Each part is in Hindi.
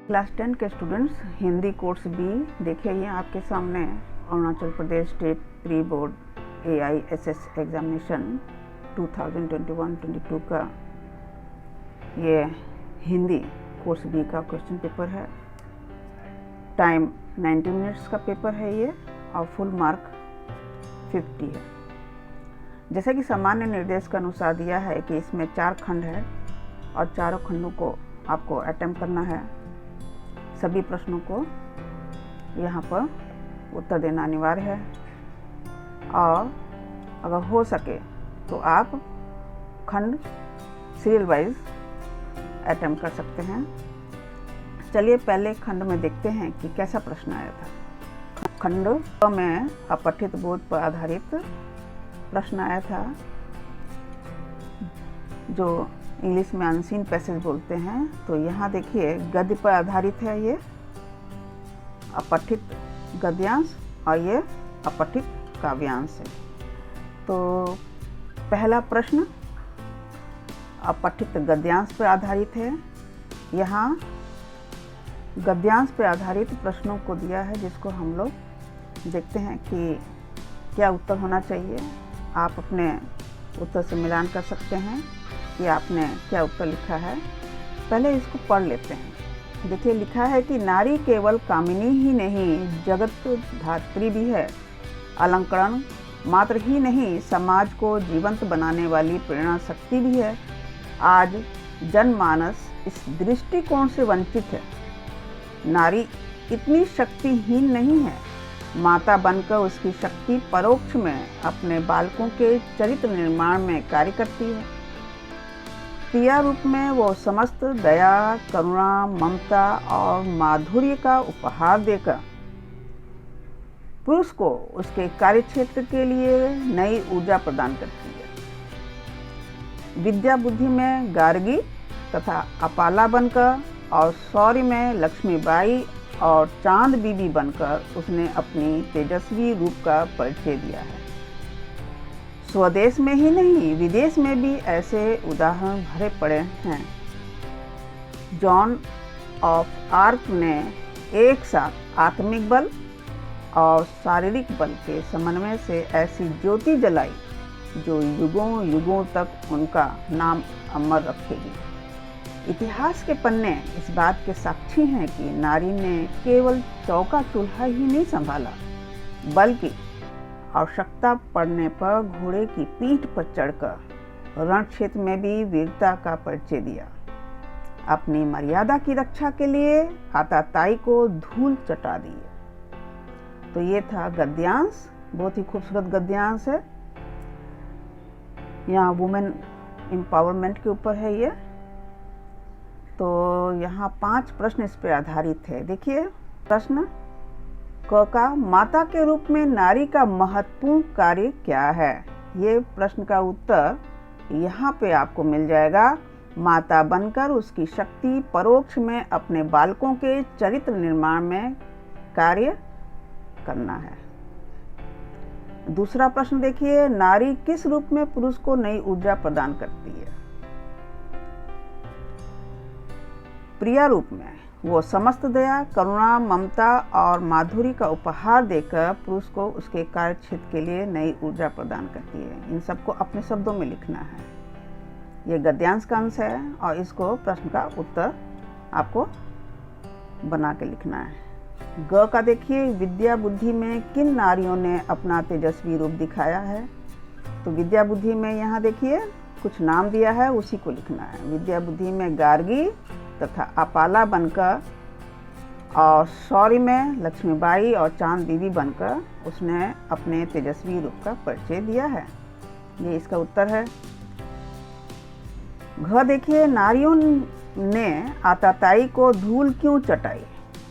क्लास 10 के स्टूडेंट्स हिंदी कोर्स बी देखिए, ये आपके सामने Arunachal Pradesh state pre board AISS examination 2021-22 का ये हिंदी कोर्स बी का क्वेश्चन पेपर है। टाइम 90 मिनट्स का पेपर है ये और फुल मार्क 50 है। जैसा कि सामान्य निर्देश के अनुसार दिया है कि इसमें 4 खंड है और चारों खंडों को आपको अटेम्प्ट करना है। सभी प्रश्नों को यहाँ पर उत्तर देना अनिवार्य है और अगर हो सके तो आप खंड सीरियल वाइज अटेम्प्ट कर सकते हैं। चलिए पहले खंड में देखते हैं कि कैसा प्रश्न आया था। खंड में अपठित बोध पर आधारित प्रश्न आया था, जो इंग्लिश में अनसीन पैसेज बोलते हैं। तो यहाँ देखिए गद्य पर आधारित है, ये अपठित गद्यांश और ये अपठित काव्यांश है। तो पहला प्रश्न अपठित गद्यांश पर आधारित है। यहाँ गद्यांश पर आधारित प्रश्नों को दिया है, जिसको हम लोग देखते हैं कि क्या उत्तर होना चाहिए। आप अपने उत्तर से मिलान कर सकते हैं कि आपने क्या उत्तर लिखा है। पहले इसको पढ़ लेते हैं। देखिए लिखा है कि नारी केवल कामिनी ही नहीं, जगत धात्री भी है। अलंकरण मात्र ही नहीं, समाज को जीवंत बनाने वाली प्रेरणा शक्ति भी है। आज जनमानस इस दृष्टिकोण से वंचित है। नारी इतनी शक्तिहीन नहीं है। माता बनकर उसकी शक्ति परोक्ष में अपने बालकों के चरित्र निर्माण में कार्य करती है। प्रिया रूप में वो समस्त दया, करुणा, ममता और माधुर्य का उपहार देकर पुरुष को उसके कार्यक्षेत्र के लिए नई ऊर्जा प्रदान करती है। विद्या बुद्धि में गार्गी तथा अपाला बनकर और शौर्य में लक्ष्मीबाई और चांद बीबी बनकर उसने अपनी तेजस्वी रूप का परिचय दिया है। स्वदेश में ही नहीं, विदेश में भी ऐसे उदाहरण भरे पड़े हैं। जॉन ऑफ आर्क ने एक साथ आत्मिक बल और शारीरिक बल के समन्वय से ऐसी ज्योति जलाई जो युगों युगों तक उनका नाम अमर रखेगी। इतिहास के पन्ने इस बात के साक्षी हैं कि नारी ने केवल चौका चूल्हा ही नहीं संभाला, बल्कि आवश्यकता पड़ने पर घोड़े की पीठ पर चढ़कर रण क्षेत्र में भी वीरता का परिचय दिया। अपनी मर्यादा की रक्षा के लिए आताताई को धूल चटा दी। तो ये था गद्यांश, बहुत ही खूबसूरत गद्यांश है। यहाँ वुमेन एम्पावरमेंट के ऊपर है ये। तो यहाँ 5 प्रश्न इस पर आधारित है। देखिए प्रश्न क का माता के रूप में नारी का महत्वपूर्ण कार्य क्या है। ये प्रश्न का उत्तर यहाँ पे आपको मिल जाएगा। माता बनकर उसकी शक्ति परोक्ष में अपने बालकों के चरित्र निर्माण में कार्य करना है। दूसरा प्रश्न देखिए, नारी किस रूप में पुरुष को नई ऊर्जा प्रदान करती है। प्रिया रूप में वो समस्त दया, करुणा, ममता और माधुर्य का उपहार देकर पुरुष को उसके कार्य क्षेत्र के लिए नई ऊर्जा प्रदान करती है। इन सबको अपने शब्दों में लिखना है। ये गद्यांश का अंश है और इसको प्रश्न का उत्तर आपको बना के लिखना है। ग का देखिए, विद्या बुद्धि में किन नारियों ने अपना तेजस्वी रूप दिखाया है। तो विद्या बुद्धि में यहाँ देखिए कुछ नाम दिया है, उसी को लिखना है। विद्या बुद्धि में गार्गी तथा अपाला बनकर और शौर्य में लक्ष्मीबाई और चांद बीबी बनकर उसने अपने तेजस्वी रूप का परिचय दिया है। ये इसका उत्तर है। घ देखिए, नारियों ने आताताई को धूल क्यों चटाई।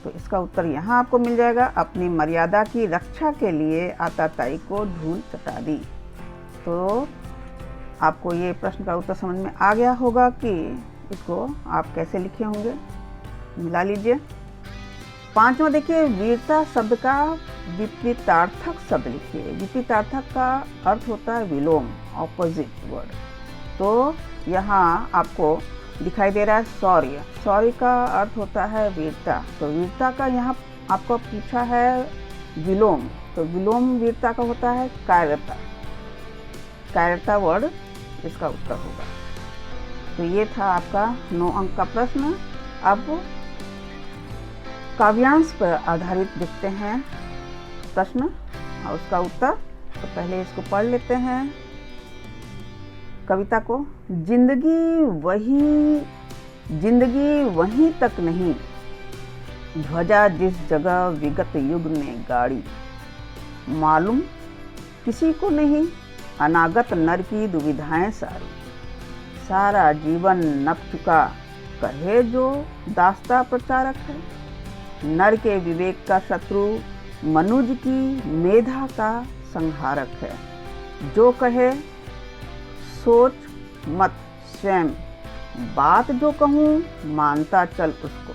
तो इसका उत्तर यहाँ आपको मिल जाएगा। अपनी मर्यादा की रक्षा के लिए आताताई को धूल चटा दी। तो आपको ये प्रश्न का उत्तर समझ में आ गया होगा कि इसको आप कैसे लिखे होंगे, मिला लीजिए। 5वां देखिए, वीरता शब्द का विपरीतार्थक शब्द लिखिए। विपरीतार्थक का अर्थ होता है विलोम, ऑपोजिट वर्ड। तो यहाँ आपको दिखाई दे रहा है शौर्य। शौर्य का अर्थ होता है वीरता। तो वीरता का यहाँ आपको पूछा है विलोम, तो विलोम वीरता का होता है कायरता। कायरता वर्ड इसका उत्तर होगा। तो ये था आपका 9 अंक का प्रश्न। अब काव्यांश पर आधारित देखते हैं प्रश्न और उसका उत्तर। तो पहले इसको पढ़ लेते हैं कविता को। जिंदगी वहीं तक नहीं, ध्वजा जिस जगह विगत युग ने गाड़ी। मालूम किसी को नहीं, अनागत नर की दुविधाएं सारी। सारा जीवन नप चुका, कहे जो दास्ता प्रचारक है। नर के विवेक का शत्रु, मनुज की मेधा का संहारक है। जो कहे सोच मत स्वयं, बात जो कहूँ मानता चल उसको।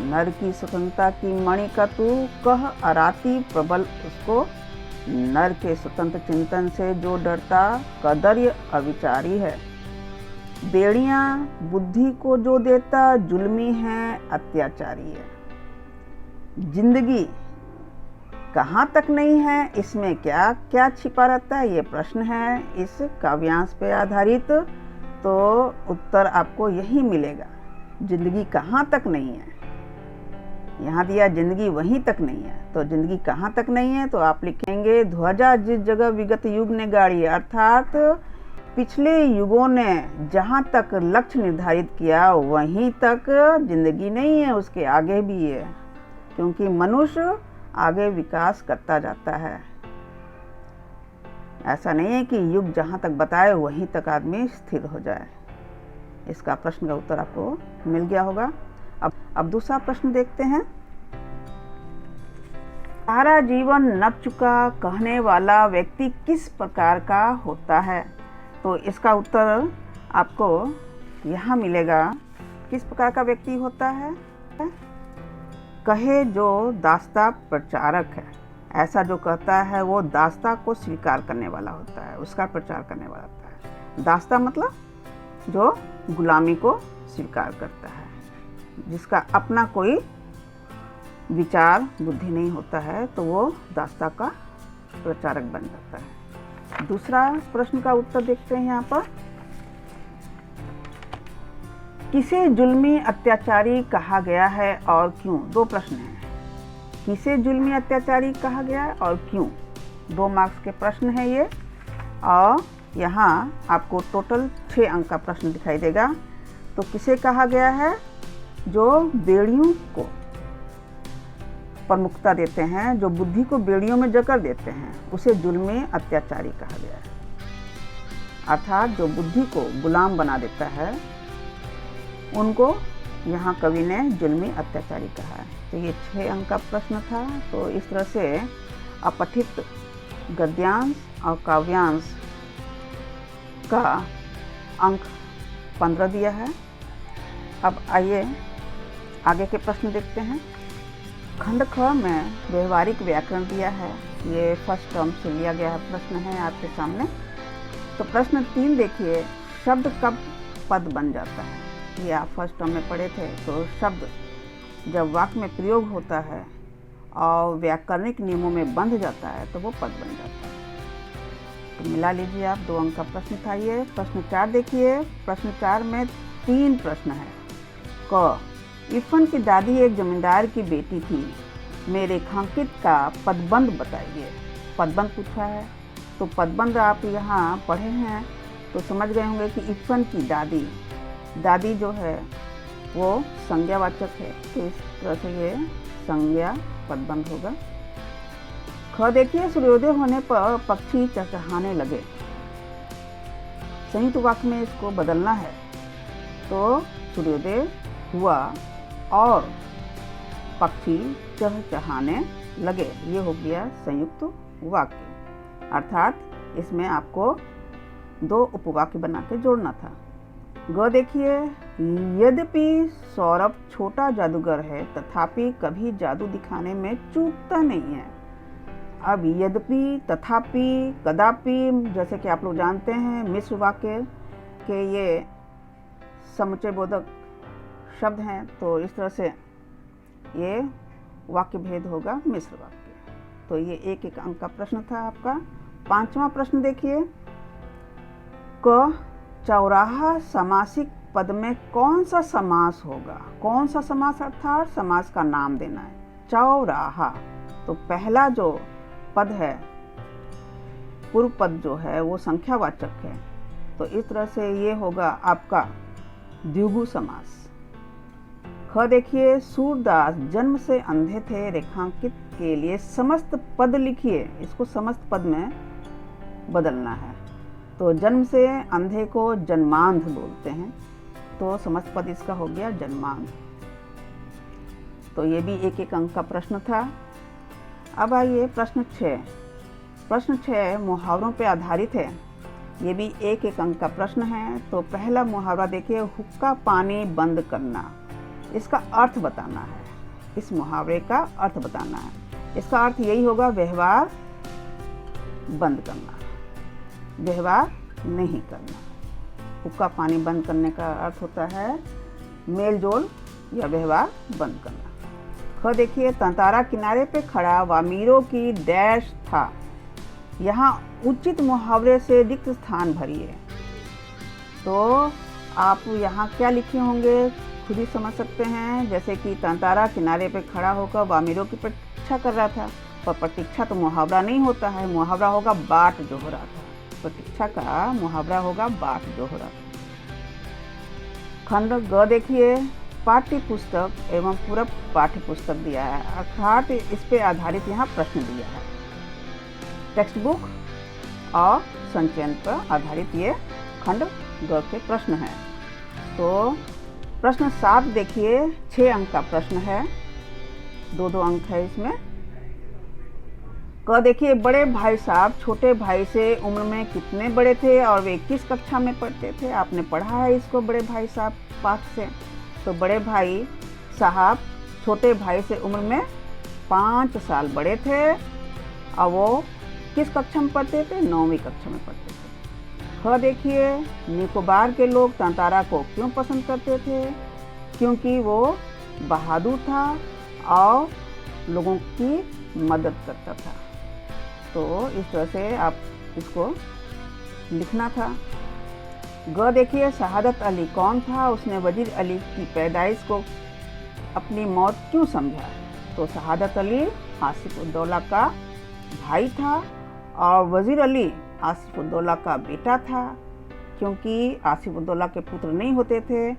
नर की स्वतंत्रता की मणि का तू कह अराती प्रबल उसको। नर के स्वतंत्र चिंतन से जो डरता, कदर्य अविचारी है। बेड़ियां बुद्धि को जो देता, जुल्मी है अत्याचारी है। जिंदगी कहाँ तक नहीं है, इसमें क्या क्या छिपा रहता है, ये प्रश्न है इस काव्यांश पे आधारित। तो उत्तर आपको यही मिलेगा, जिंदगी कहाँ तक नहीं है। यहाँ दिया जिंदगी वहीं तक नहीं है, तो जिंदगी कहाँ तक नहीं है, तो आप लिखेंगे ध्वजा जिस जगह विगत युग ने गाड़ी। अर्थात पिछले युगों ने जहाँ तक लक्ष्य निर्धारित किया वहीं तक जिंदगी नहीं है, उसके आगे भी है। क्योंकि मनुष्य आगे विकास करता जाता है। ऐसा नहीं है कि युग जहाँ तक बताए वहीं तक आदमी स्थिर हो जाए। इसका प्रश्न का उत्तर आपको मिल गया होगा। अब दूसरा प्रश्न देखते हैं। सारा जीवन नप चुका कहने वाला व्यक्ति किस प्रकार का होता है। तो इसका उत्तर आपको यहाँ मिलेगा। किस प्रकार का व्यक्ति होता है, कहे जो दास्ता प्रचारक है। ऐसा जो कहता है वो दास्ता को स्वीकार करने वाला होता है, उसका प्रचार करने वाला होता है। दास्ता मतलब जो गुलामी को स्वीकार करता है, जिसका अपना कोई विचार बुद्धि नहीं होता है, तो वो दास्ता का प्रचारक बन जाता है। दूसरा प्रश्न का उत्तर देखते हैं यहाँ पर। किसे जुल्मी अत्याचारी कहा गया है और क्यों। 2 प्रश्न हैं। किसे जुल्मी अत्याचारी कहा गया है और क्यों, 2 मार्क्स के प्रश्न है ये। और यहाँ आपको टोटल 6 अंक का प्रश्न दिखाई देगा। तो किसे कहा गया है, जो बेड़ियों को प्रमुखता देते हैं, जो बुद्धि को बेड़ियों में जकड़ देते हैं, उसे जुल्मी अत्याचारी कहा गया है। अर्थात जो बुद्धि को गुलाम बना देता है उनको यहाँ कवि ने जुल्मी अत्याचारी कहा है। तो ये 6 अंक का प्रश्न था। तो इस तरह से अपठित गद्यांश और काव्यांश का अंक 15 दिया है। अब आइए आगे के प्रश्न देखते हैं। खंड ख में व्यवहारिक व्याकरण दिया है। ये फर्स्ट टर्म से लिया गया है प्रश्न है आपके सामने। तो प्रश्न 3 देखिए, शब्द कब पद बन जाता है। ये आप फर्स्ट टर्म में पढ़े थे। तो शब्द जब वाक्य में प्रयोग होता है और व्याकरणिक नियमों में बंध जाता है तो वो पद बन जाता है। तो मिला लीजिए आप, 2 अंक का प्रश्न था ये। प्रश्न 4 देखिए। प्रश्न 4 में 3 प्रश्न है। क, इरफान की दादी एक जमींदार की बेटी थी। में रेखांकित का पदबंध बताइए। पदबंध पूछा है, तो पदबंध आप यहाँ पढ़े हैं तो समझ गए होंगे कि इरफान की दादी, दादी जो है वो संज्ञावाचक है, तो इस तरह से ये संज्ञा पदबंध होगा। ख देखिए, सूर्योदय होने पर पक्षी चहचहाने लगे। संयुक्त वाक्य में इसको बदलना है। तो सूर्योदय हुआ और पक्षी चहचहाने लगे, ये हो गया संयुक्त वाक्य। अर्थात इसमें आपको 2 उपवाक्य बना के जोड़ना था। ग देखिए, यद्यपि सौरभ छोटा जादूगर है तथापि कभी जादू दिखाने में चूकता नहीं है। अब यद्यपि, तथापि, कदापि जैसे कि आप लोग जानते हैं मिश्र वाक्य के ये समुच्चय बोधक शब्द हैं, तो इस तरह से ये वाक्य भेद होगा मिश्र वाक्य। तो ये एक एक अंक का प्रश्न था आपका। 5वां प्रश्न देखिए, क चौराहा समासिक पद में कौन सा समास होगा? कौन सा समास अर्थात समास का नाम देना है। चौराहा, तो पहला जो पद है, पूर्व पद जो है वो संख्यावाचक है, तो इस तरह से ये होगा आपका द्विगु समास। ख देखिए, सूरदास जन्म से अंधे थे रेखांकित के लिए समस्त पद लिखिए। इसको समस्त पद में बदलना है। तो जन्म से अंधे को जन्मांध बोलते हैं, तो समस्त पद इसका हो गया जन्मांध। तो ये भी एक एक अंक का प्रश्न था। अब आइए प्रश्न 6। प्रश्न 6 मुहावरों पर आधारित है। ये भी एक एक अंक का प्रश्न है। तो पहला मुहावरा देखिए, हुक्का पानी बंद करना। इसका अर्थ बताना है। इस मुहावरे का अर्थ बताना है। इसका अर्थ यही होगा, व्यवहार बंद करना, व्यवहार नहीं करना। हुक्का पानी बंद करने का अर्थ होता है मेल जोल या व्यवहार बंद करना। ख देखिए, तंतारा किनारे पे खड़ा वामीरों की डैश था। यहाँ उचित मुहावरे से रिक्त स्थान भरिए। तो आप यहाँ क्या लिखे होंगे खुद ही समझ सकते हैं। जैसे कि तंतारा किनारे पे खड़ा होकर वामीरों की प्रतीक्षा कर रहा था, पर प्रतीक्षा तो मुहावरा नहीं होता है, मुहावरा होगा बाट जो हो रहा था। प्रतीक्षा का मुहावरा होगा बाट जो हो रहा था। खंड ग देखिए, पाठ्य पुस्तक एवं पूरा पाठ्य पुस्तक दिया है, अर्थात इस पे आधारित यहाँ प्रश्न दिया है। टेक्स्ट बुक और संचयन पर आधारित ये खंड ग के प्रश्न है। तो प्रश्न 7 देखिए, 6 अंक का प्रश्न है, 2-2 अंक है इसमें। क देखिए, बड़े भाई साहब छोटे भाई से उम्र में कितने बड़े थे और वे किस कक्षा में पढ़ते थे? आपने पढ़ा है इसको बड़े भाई साहब पाठ से। तो बड़े भाई साहब छोटे भाई से उम्र में 5 साल बड़े थे और वो किस कक्षा में पढ़ते थे? 9वीं कक्षा में पढ़ते थे। ख देखिए, निकोबार के लोग तंतारा को क्यों पसंद करते थे? क्योंकि वो बहादुर था और लोगों की मदद करता था। तो इस तरह से आप इसको लिखना था। ग देखिए, शहादत अली कौन था? उसने वजीर अली की पैदाइश को अपनी मौत क्यों समझा? तो शहादत अली आसिफ उद्दौला का भाई था और वजीर अली आसिफ उद्दौला का बेटा था। क्योंकि आसिफ उद्दौला के पुत्र नहीं होते थे,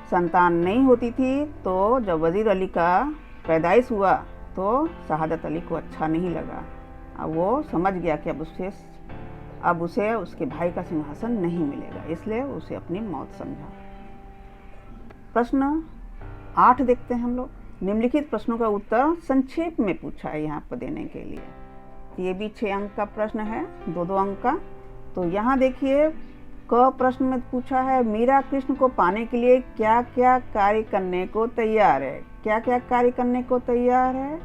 संतान नहीं होती थी, तो जब वजीर अली का पैदाइश हुआ तो शहादत अली को अच्छा नहीं लगा। अब वो समझ गया कि अब उसे उसके भाई का सिंहासन नहीं मिलेगा, इसलिए उसे अपनी मौत समझा। प्रश्न 8 देखते हैं हम लोग। निम्नलिखित प्रश्नों का उत्तर संक्षेप में पूछा है यहाँ पर देने के लिए। ये भी 6 अंक का प्रश्न है, 2-2 अंक का। तो यहाँ देखिए, क प्रश्न में पूछा है, मीरा कृष्ण को पाने के लिए क्या क्या कार्य करने को तैयार है? क्या क्या कार्य करने को तैयार है?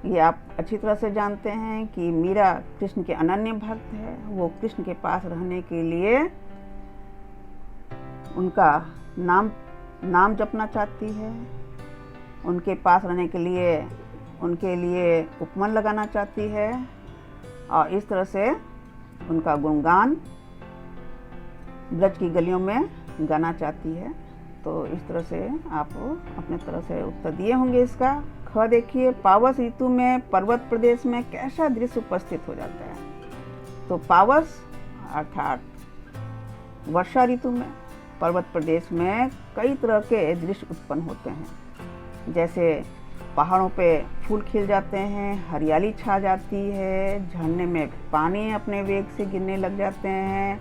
ये आप अच्छी तरह से जानते हैं कि मीरा कृष्ण के अनन्य भक्त है। वो कृष्ण के पास रहने के लिए उनका नाम जपना चाहती है, उनके पास रहने के लिए उनके लिए उपमन लगाना चाहती है और इस तरह से उनका गुणगान ब्रज की गलियों में गाना चाहती है। तो इस तरह से आप अपने तरह से उत्तर दिए होंगे इसका। ख देखिए, पावस ऋतु में पर्वत प्रदेश में कैसा दृश्य उपस्थित हो जाता है? तो पावस अर्थात वर्षा ऋतु में पर्वत प्रदेश में कई तरह के दृश्य उत्पन्न होते हैं। जैसे पहाड़ों पे फूल खिल जाते हैं, हरियाली छा जाती है, झरने में पानी अपने वेग से गिरने लग जाते हैं,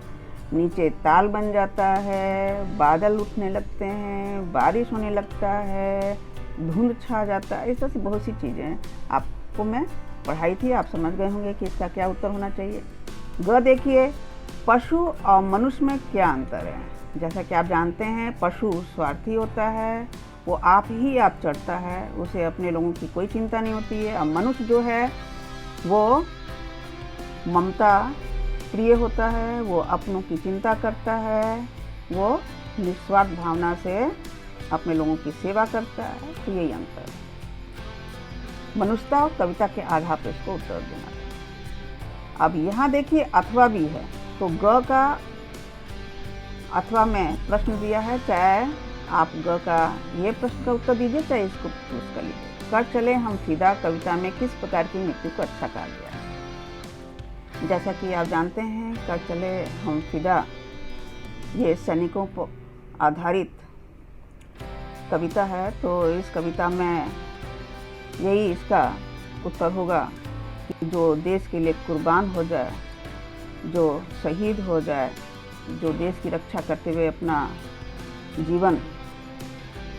नीचे ताल बन जाता है, बादल उठने लगते हैं, बारिश होने लगता है, धुंध छा जाता है। इस तरह से बहुत सी चीज़ें आपको मैं पढ़ाई थी, आप समझ गए होंगे कि इसका क्या उत्तर होना चाहिए। ग देखिए, पशु और मनुष्य में क्या अंतर है? जैसा कि आप जानते हैं, पशु स्वार्थी होता है, वो आप चढ़ता है, उसे अपने लोगों की कोई चिंता नहीं होती है। और मनुष्य जो है वो ममता प्रिय होता है, वो अपनों की चिंता करता है, वो निस्वार्थ भावना से अपने लोगों की सेवा करता है। तो यही अंतर है। मनुष्यता और कविता के आधार पर इसको उत्तर देना था। अब यहाँ देखिए अथवा भी है, तो ग का अथवा में प्रश्न दिया है, चाहे आप ग का ये प्रश्न का उत्तर दीजिए, चाहे इसको चूज कर लीजिए। कर चले हम फिदा कविता में किस प्रकार की मृत्यु को अच्छा कहा गया है। जैसा कि आप जानते हैं, कर चले हम फिदा ये सैनिकों पर आधारित कविता है। तो इस कविता में यही इसका उत्तर होगा कि जो देश के लिए कुर्बान हो जाए, जो शहीद हो जाए, जो देश की रक्षा करते हुए अपना जीवन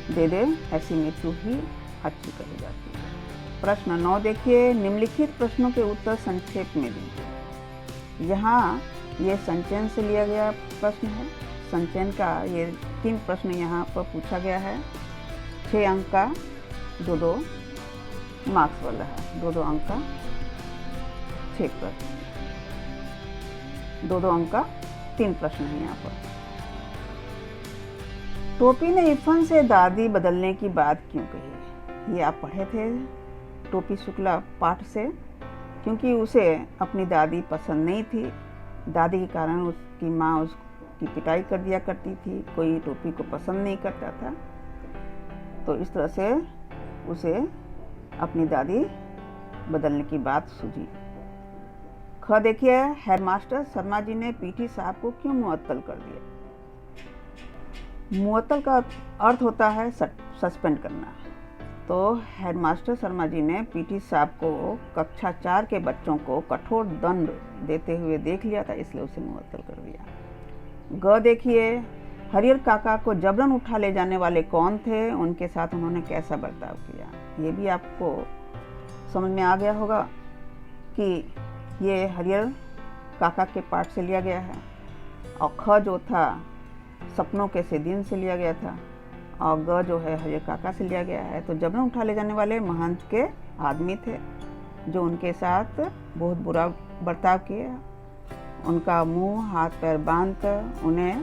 दे दे, ऐसी मृत्यु ही अच्छी कही जाती है। प्रश्न 9 देखिए, निम्नलिखित प्रश्नों के उत्तर संक्षेप में दीजिए। यहाँ ये संचयन से लिया गया प्रश्न है। संचयन का ये 3 प्रश्न यहाँ पर पूछा गया है। 6 अंक का 2-2 मार्क्स वाला है। 2-2 अंक का 6 प्रश्न, 2-2 अंक का 3 प्रश्न है यहाँ पर। टोपी ने इरफान से दादी बदलने की बात क्यों कही? ये आप पढ़े थे टोपी शुक्ला पाठ से। क्योंकि उसे अपनी दादी पसंद नहीं थी। दादी के कारण उसकी माँ उसकी पिटाई कर दिया करती थी। कोई टोपी को पसंद नहीं करता था, तो इस तरह से उसे अपनी दादी बदलने की बात सूझी। ख देखिए, हेडमास्टर शर्मा जी ने पीटी साहब को क्यों मुअत्तल कर दिया? मुअत्तल का अर्थ होता है सस्पेंड करना। तो हेडमास्टर शर्मा जी ने पीटी साहब को कक्षा 4 के बच्चों को कठोर दंड देते हुए देख लिया था, इसलिए उसे मुअत्तल कर दिया। ग देखिए, हरियर काका को जबरन उठा ले जाने वाले कौन थे? उनके साथ उन्होंने कैसा बर्ताव किया? ये भी आपको समझ में आ गया होगा कि ये हरियर काका के पाठ से लिया गया है। और ख जो था सपनों के से दिन से लिया गया था, और ग जो है हरियर काका से लिया गया है। तो जबरन उठा ले जाने वाले महंत के आदमी थे जो उनके साथ बहुत बुरा बर्ताव किया। उनका मुंह हाथ पैर बांध कर उन्हें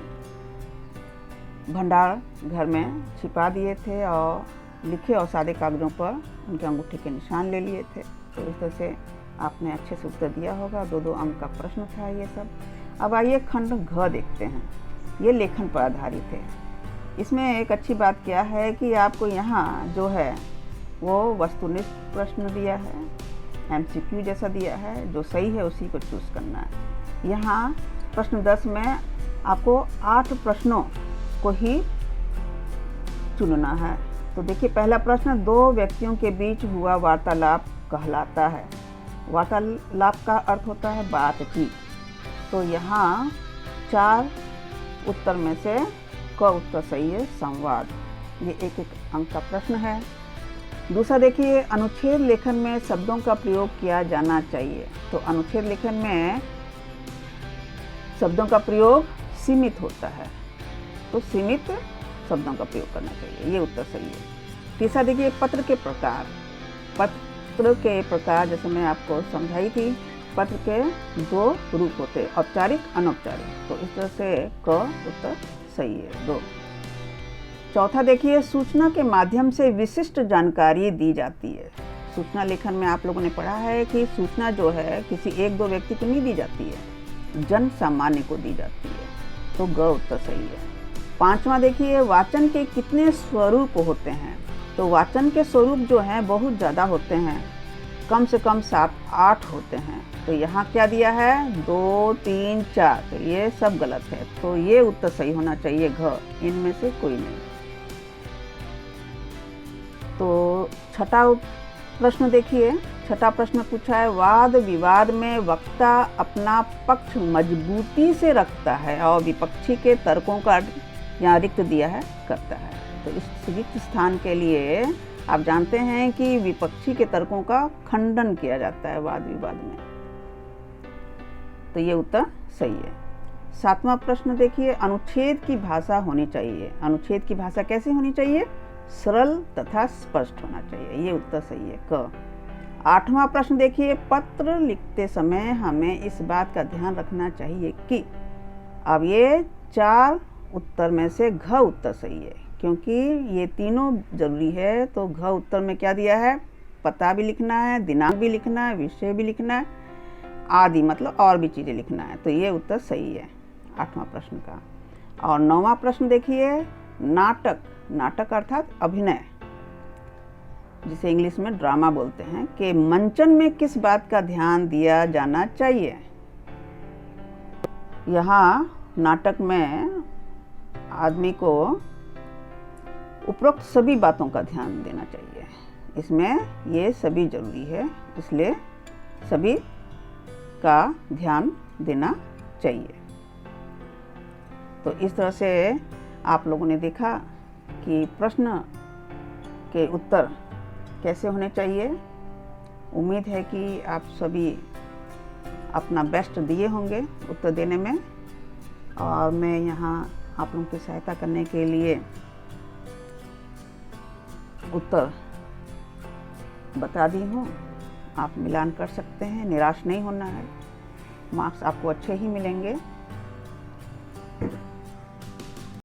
भंडार घर में छिपा दिए थे और लिखे और सादे कागजों पर उनके अंगूठे के निशान ले लिए थे। तो इस तरह से आपने अच्छे से उत्तर दिया होगा। 2-2 अंक का प्रश्न था ये सब। अब आइए खंड घ देखते हैं। ये लेखन पर आधारित है। इसमें एक अच्छी बात क्या है कि आपको यहाँ जो है वो वस्तुनिष्ठ प्रश्न दिया है, MCQ जैसा दिया है। जो सही है उसी को चूज़ करना है। यहाँ प्रश्न 10 में आपको 8 प्रश्नों को ही चुनना है। तो देखिए, पहला प्रश्न, 2 व्यक्तियों के बीच हुआ वार्तालाप कहलाता है। वार्तालाप का अर्थ होता है बातचीत। तो यहाँ 4 उत्तर में से क उत्तर सही है, संवाद। ये 1-1 अंक का प्रश्न है। दूसरा देखिए, अनुच्छेद लेखन में शब्दों का प्रयोग किया जाना चाहिए। तो अनुच्छेद लेखन में शब्दों का प्रयोग सीमित होता है, तो सीमित शब्दों का प्रयोग करना चाहिए। ये उत्तर सही है। तीसरा देखिए, पत्र के प्रकार। पत्र के प्रकार जैसे मैं आपको समझाई थी, पत्र के 2 रूप होते हैं, औपचारिक, अनौपचारिक। तो इस तरह से क उत्तर सही है, 2। चौथा देखिए, सूचना के माध्यम से विशिष्ट जानकारी दी जाती है। सूचना लेखन में आप लोगों ने पढ़ा है कि सूचना जो है किसी 1-2 व्यक्ति को नहीं दी जाती है, जन सामान्य को दी जाती है। तो ग उत्तर सही है। 5वां देखिए, वाचन के कितने स्वरूप होते हैं? तो वाचन के स्वरूप जो हैं बहुत ज़्यादा होते हैं, कम से कम 7-8 होते हैं। तो यहाँ क्या दिया है? 2, 3, 4। तो ये सब गलत है। तो ये उत्तर सही होना चाहिए, घ। इनमें से कोई नहीं। तो छठा प्रश्न देखिए, छठा प्रश्न पूछा है, वाद विवाद में वक्ता अपना पक्ष मजबूती से रखता है और विपक्षी के तर्कों का यहाँ रिक्त दिया है करता है। तो इस रिक्त स्थान के लिए आप जानते हैं कि विपक्षी के तर्कों का खंडन किया जाता है वाद विवाद में। तो ये उत्तर सही है। 7वां प्रश्न देखिए, अनुच्छेद की भाषा होनी चाहिए। अनुच्छेद की भाषा कैसी होनी चाहिए? सरल तथा स्पष्ट होना चाहिए। ये उत्तर सही है, क। 8वां प्रश्न देखिए, पत्र लिखते समय हमें इस बात का ध्यान रखना चाहिए कि। अब ये 4 उत्तर में से घ उत्तर सही है, क्योंकि ये तीनों जरूरी है। तो घ उत्तर में क्या दिया है, पता भी लिखना है, दिनांक भी लिखना है, विषय भी लिखना है, आदि मतलब और भी चीज़ें लिखना है। तो ये उत्तर सही है 8वां प्रश्न का। और 9वां प्रश्न देखिए, नाटक, नाटक अर्थात अभिनय, जिसे इंग्लिश में ड्रामा बोलते हैं, के मंचन में किस बात का ध्यान दिया जाना चाहिए। यहाँ नाटक में आदमी को उपरोक्त सभी बातों का ध्यान देना चाहिए। इसमें ये सभी जरूरी है, इसलिए सभी का ध्यान देना चाहिए। तो इस तरह से आप लोगों ने देखा कि प्रश्न के उत्तर कैसे होने चाहिए। उम्मीद है कि आप सभी अपना बेस्ट दिए होंगे उत्तर देने में, और मैं यहाँ आप लोगों की सहायता करने के लिए उत्तर बता दी हूँ। आप मिलान कर सकते हैं, निराश नहीं होना है, मार्क्स आपको अच्छे ही मिलेंगे।